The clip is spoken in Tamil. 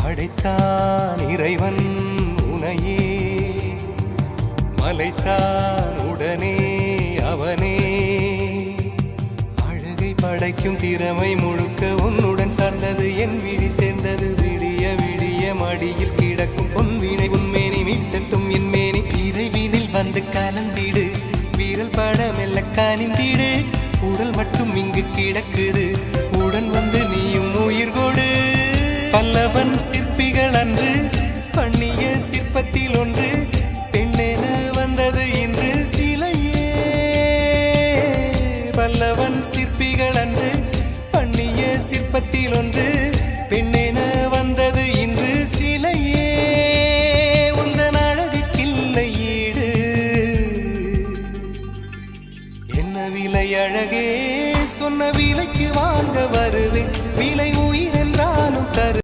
படைத்தான் இறைவன் உனையே, மலைத்தான் உடனே அவனே. அழகை படைக்கும் திறமை முழுக்க உன்னுடன் சார்ந்தது, என் விழி சேர்ந்தது. விடிய விடிய மடியில் கிடக்கும் பொன்வினை உன்மேனி மீட்டட்டும் என் மேனி. இறைவினில் வந்து கலந்திடு, வீரல் பட மெல்ல காணிந்திடு. உடல் மட்டும் இங்கு கிடக்குது, உடன் வந்து நீயும் உயிர் கொடு. பல்லவன் சிற்பிகள் அன்று பண்ணிய சிற்பத்தில் ஒன்று, பெண்ணென வந்தது இன்று சிலையே. பல்லவன் சிற்பிகள் அன்று பண்ணிய சிற்பத்தில் ஒன்று, பெண்ணென வந்தது இன்று சிலையே. உந்தன் அழகுக்கில்லை ஈடு, என்ன விலை அழகே, சொன்ன விலைக்கு வாங்க வருவேன். விலை